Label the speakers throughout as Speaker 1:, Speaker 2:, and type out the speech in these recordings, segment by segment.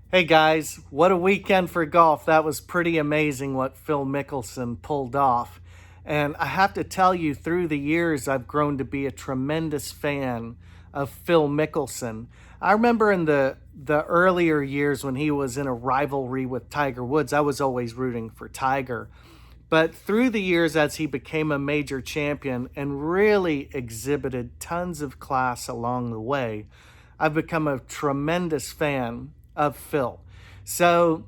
Speaker 1: Hey guys, what a weekend for golf. That was pretty amazing what Phil Mickelson pulled off. And I have to tell you, through the years, I've grown to be a tremendous fan of Phil Mickelson. I remember in the earlier years when he was in a rivalry with Tiger Woods, I was always rooting for Tiger. But through the years, as he became a major champion and really exhibited tons of class along the way, I've become a tremendous fan of Phil. So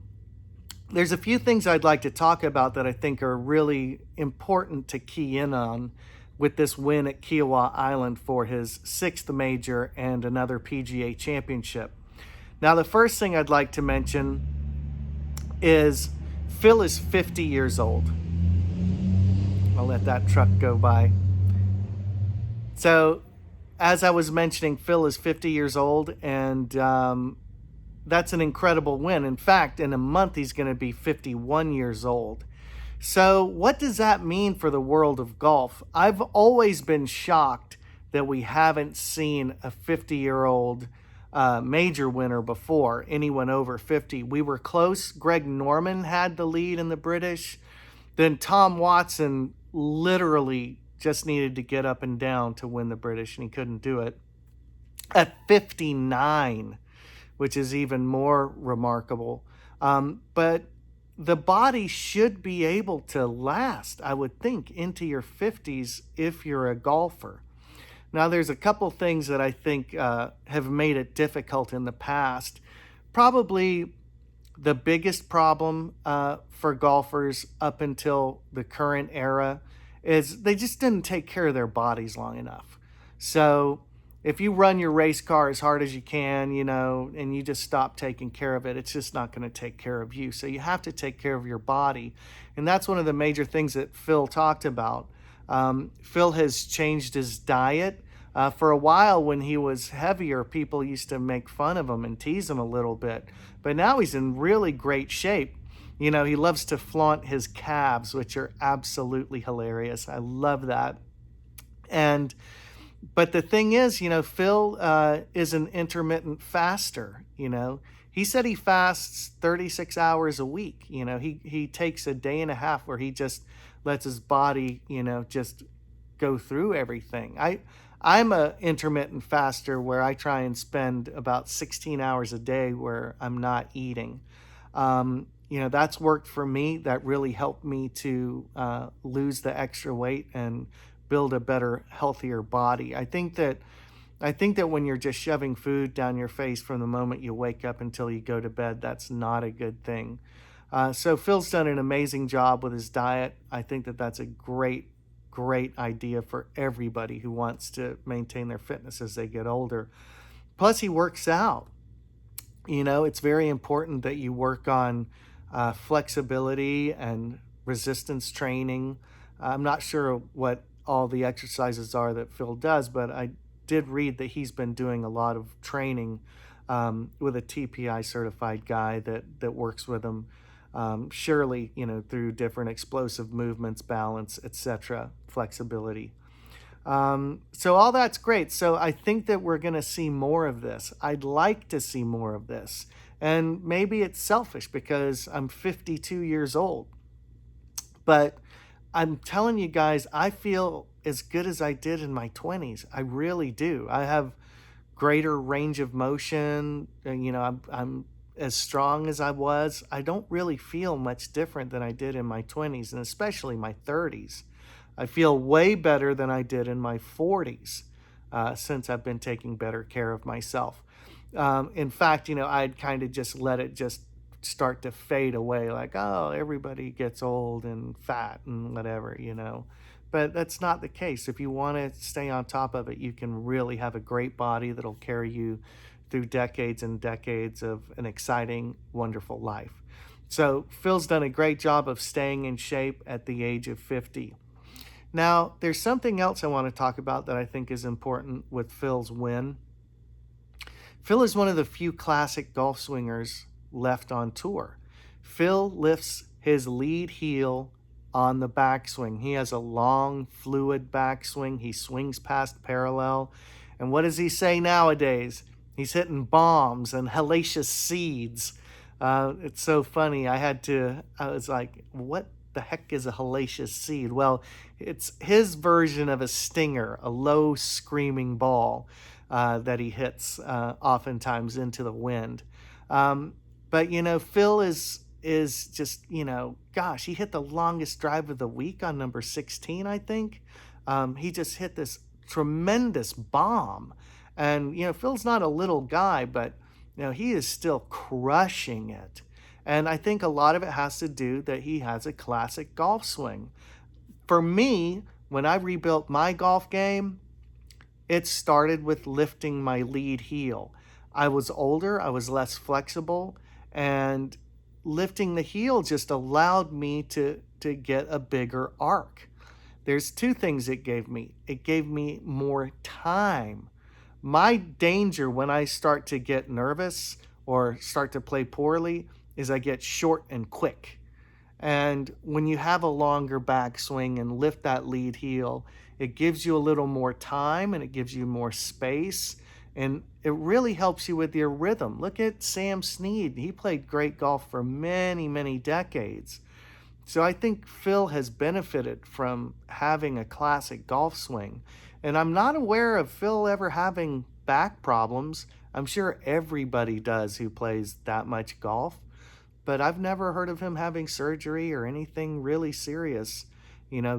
Speaker 1: there's a few things I'd like to talk about that I think are really important to key in on with this win at Kiowa Island for his sixth major and another PGA championship. Now, the first thing I'd like to mention is Phil is 50 years old. I'll let that truck go by. So, as I was mentioning, Phil is 50 years old, and that's an incredible win. In fact, in a month, he's going to be 51 years old. So, what does that mean for the world of golf? I've always been shocked that we haven't seen a 50-year-old major winner before, anyone over 50. We were close. Greg Norman had the lead in the British. Then Tom Watson literally just needed to get up and down to win the British, and he couldn't do it. At 59, which is even more remarkable. But the body should be able to last, I would think, into your 50s if you're a golfer. Now, there's a couple things that I think have made it difficult in the past. Probably the biggest problem for golfers up until the current era is they just didn't take care of their bodies long enough. So if you run your race car as hard as you can, and you just stop taking care of it, it's just not going to take care of you. So you have to take care of your body. And that's one of the major things that Phil talked about. Phil has changed his diet. For a while, when he was heavier, people used to make fun of him and tease him a little bit. But now he's in really great shape. He loves to flaunt his calves, which are absolutely hilarious. I love that. And but the thing is, Phil is an intermittent faster. He said he fasts 36 hours a week. He takes a day and a half where he just lets his body, just go through everything. I'm a intermittent faster where I try and spend about 16 hours a day where I'm not eating. That's worked for me. That really helped me to lose the extra weight and build a better, healthier body. I think that when you're just shoving food down your face from the moment you wake up until you go to bed, that's not a good thing. So Phil's done an amazing job with his diet. I think that that's a great idea for everybody who wants to maintain their fitness as they get older. Plus, he works out. It's very important that you work on flexibility and resistance training. I'm not sure what all the exercises are that Phil does, but I did read that he's been doing a lot of training with a TPI certified guy that works with him. Surely, through different explosive movements, balance, etc., flexibility. So all that's great. So I think that we're going to see more of this. I'd like to see more of this. And maybe it's selfish because I'm 52 years old. But I'm telling you guys, I feel as good as I did in my 20s. I really do. I have greater range of motion. I'm as strong as I was. I don't really feel much different than I did in my 20s, and especially my 30s. I feel way better than I did in my 40s since I've been taking better care of myself. In fact, I'd kind of just let it just start to fade away, like, oh, everybody gets old and fat and whatever. But that's not the case. If you want to stay on top of it, you can really have a great body that'll carry you through decades and decades of an exciting, wonderful life. So Phil's done a great job of staying in shape at the age of 50. Now, there's something else I want to talk about that I think is important with Phil's win. Phil is one of the few classic golf swingers left on tour. Phil lifts his lead heel on the backswing. He has a long, fluid backswing. He swings past parallel. And what does he say nowadays? He's hitting bombs and hellacious seeds. It's so funny. I was like, what the heck is a hellacious seed? Well, it's his version of a stinger, a low screaming ball that he hits oftentimes into the wind. Um, but Phil is just gosh, he hit the longest drive of the week on number 16, I think. He just hit this tremendous bomb, and Phil's not a little guy, but he is still crushing it. And I think a lot of it has to do that he has a classic golf swing. For me, when I rebuilt my golf game, it started with lifting my lead heel. I was older, I was less flexible, and lifting the heel just allowed me to get a bigger arc. There's two things it gave me. It gave me more time. My danger when I start to get nervous or start to play poorly is I get short and quick. And when you have a longer backswing and lift that lead heel, it gives you a little more time and it gives you more space. And it really helps you with your rhythm. Look at Sam Snead. He played great golf for many, many decades. So I think Phil has benefited from having a classic golf swing. And I'm not aware of Phil ever having back problems. I'm sure everybody does who plays that much golf, but I've never heard of him having surgery or anything really serious.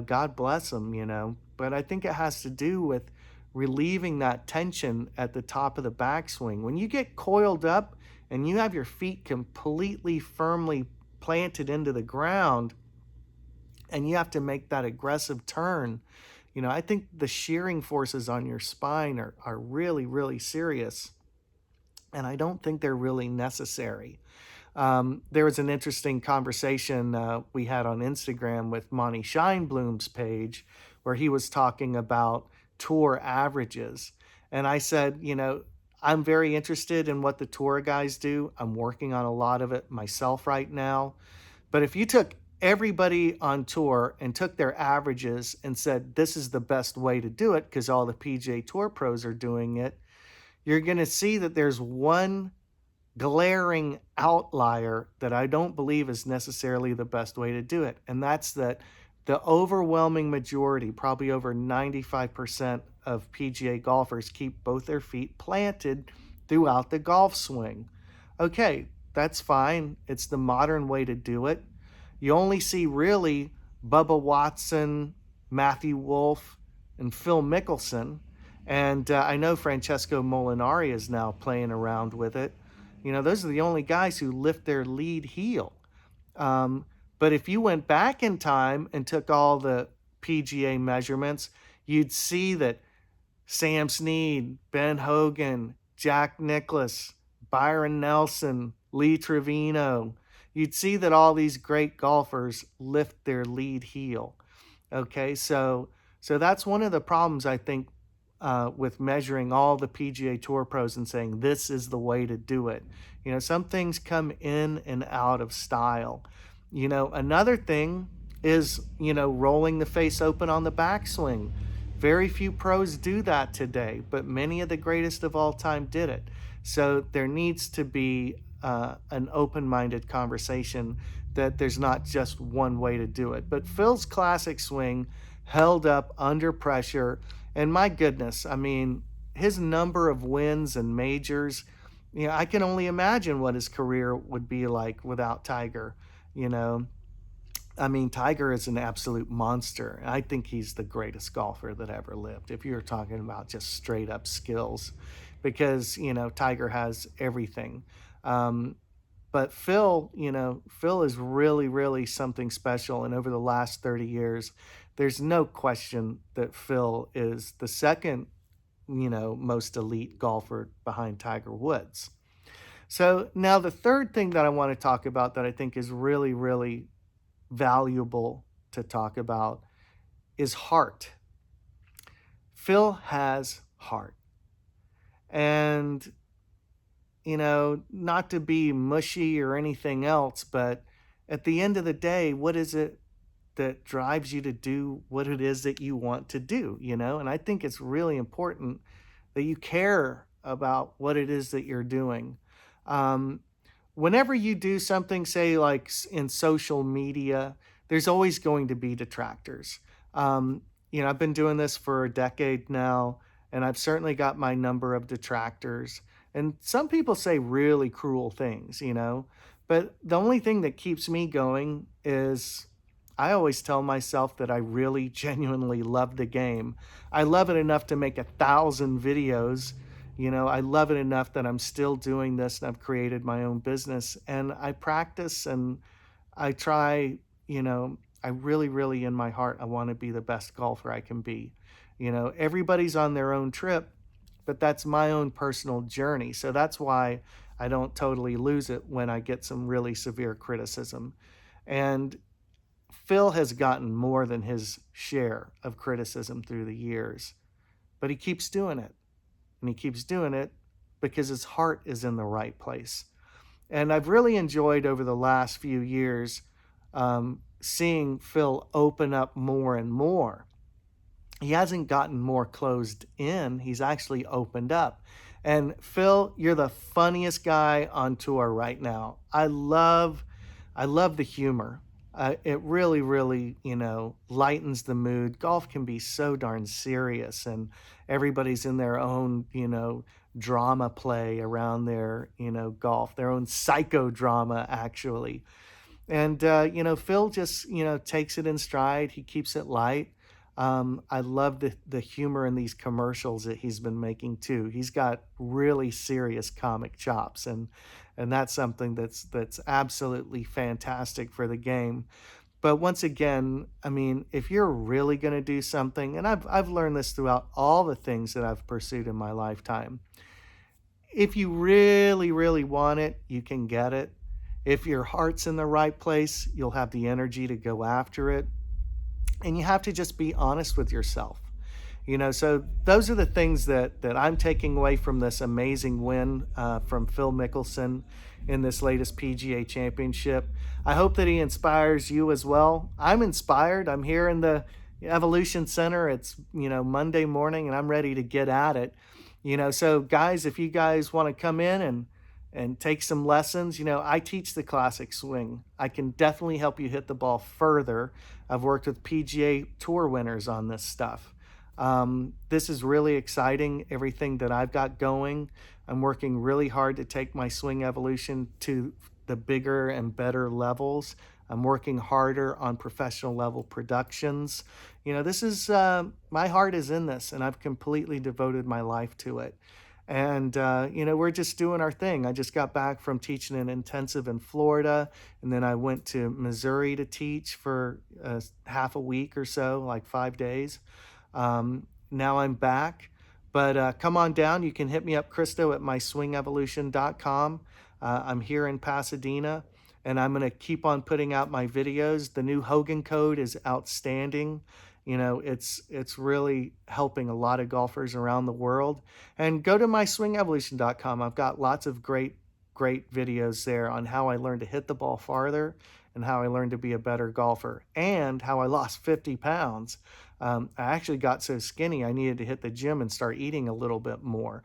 Speaker 1: God bless him. But I think it has to do with relieving that tension at the top of the backswing. When you get coiled up and you have your feet completely firmly planted into the ground and you have to make that aggressive turn, I think the shearing forces on your spine are really, really serious. And I don't think they're really necessary. There was an interesting conversation we had on Instagram with Monty Scheinblum's page where he was talking about tour averages. And I said, I'm very interested in what the tour guys do. I'm working on a lot of it myself right now. But if you took everybody on tour and took their averages and said, this is the best way to do it because all the PGA Tour pros are doing it, you're going to see that there's one glaring outlier that I don't believe is necessarily the best way to do it. And that's that the overwhelming majority, probably over 95% of PGA golfers, keep both their feet planted throughout the golf swing. Okay, that's fine. It's the modern way to do it. You only see really Bubba Watson, Matthew Wolff, and Phil Mickelson. And I know Francesco Molinari is now playing around with it. Those are the only guys who lift their lead heel. But if you went back in time and took all the PGA measurements, you'd see that Sam Snead, Ben Hogan, Jack Nicklaus, Byron Nelson, Lee Trevino, you'd see that all these great golfers lift their lead heel. Okay, so that's one of the problems, I think, with measuring all the PGA Tour pros and saying this is the way to do it. Some things come in and out of style. Another thing is, rolling the face open on the backswing. Very few pros do that today, but many of the greatest of all time did it. So there needs to be an open-minded conversation that there's not just one way to do it. But Phil's classic swing held up under pressure. And my goodness, I mean, his number of wins and majors, I can only imagine what his career would be like without Tiger. I mean, Tiger is an absolute monster. I think he's the greatest golfer that ever lived, if you're talking about just straight up skills, because, Tiger has everything. But Phil is really, really something special. And over the last 30 years, there's no question that Phil is the second, most elite golfer behind Tiger Woods. So now the third thing that I want to talk about that I think is really, really valuable to talk about is heart. Phil has heart. And, not to be mushy or anything else, but at the end of the day, what is it that drives you to do what it is that you want to do, And I think it's really important that you care about what it is that you're doing. whenever you do something, say like in social media, there's always going to be detractors. Um, I've been doing this for a decade now, and I've certainly got my number of detractors. And some people say really cruel things. But the only thing that keeps me going is I always tell myself that I really genuinely love the game. I love it enough to make 1,000 videos. I love it enough that I'm still doing this and I've created my own business and I practice and I try, I really, really in my heart, I want to be the best golfer I can be. Everybody's on their own trip, but that's my own personal journey. So that's why I don't totally lose it when I get some really severe criticism. And Phil has gotten more than his share of criticism through the years, but he keeps doing it. And he keeps doing it because his heart is in the right place. And I've really enjoyed over the last few years seeing Phil open up more and more. He hasn't gotten more closed in, he's actually opened up. And Phil, you're the funniest guy on tour right now. I love the humor. It really, really, lightens the mood. Golf can be so darn serious, and everybody's in their own, drama play around their, golf, their own psychodrama, actually. And, Phil just, takes it in stride. He keeps it light. I love the humor in these commercials that he's been making too. He's got really serious comic chops, and that's something that's absolutely fantastic for the game. But once again, I mean, if you're really going to do something, and I've learned this throughout all the things that I've pursued in my lifetime, if you really, really want it, you can get it. If your heart's in the right place, you'll have the energy to go after it. And you have to just be honest with yourself. So those are the things that I'm taking away from this amazing win from Phil Mickelson in this latest PGA Championship. I hope that he inspires you as well. I'm inspired. I'm here in the Evolution Center. It's Monday morning, and I'm ready to get at it. So guys, if you guys want to come in and take some lessons, I teach the classic swing. I can definitely help you hit the ball further. I've worked with PGA Tour winners on this stuff. This is really exciting, everything that I've got going. I'm working really hard to take my swing evolution to the bigger and better levels. I'm working harder on professional level productions. This is, my heart is in this, and I've completely devoted my life to it. And, we're just doing our thing. I just got back from teaching an intensive in Florida, and then I went to Missouri to teach for half a week or so, like 5 days. Now I'm back, but come on down. You can hit me up, Christo, at myswingevolution.com. I'm here in Pasadena, and I'm going to keep on putting out my videos. The new Hogan Code is outstanding. It's really helping a lot of golfers around the world. And go to myswingevolution.com. I've got lots of great videos there on how I learned to hit the ball farther and how I learned to be a better golfer and how I lost 50 pounds. I actually got so skinny I needed to hit the gym and start eating a little bit more.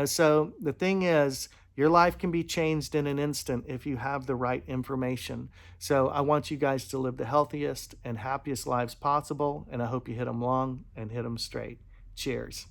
Speaker 1: So the thing is, your life can be changed in an instant if you have the right information. So I want you guys to live the healthiest and happiest lives possible, and I hope you hit them long and hit them straight. Cheers.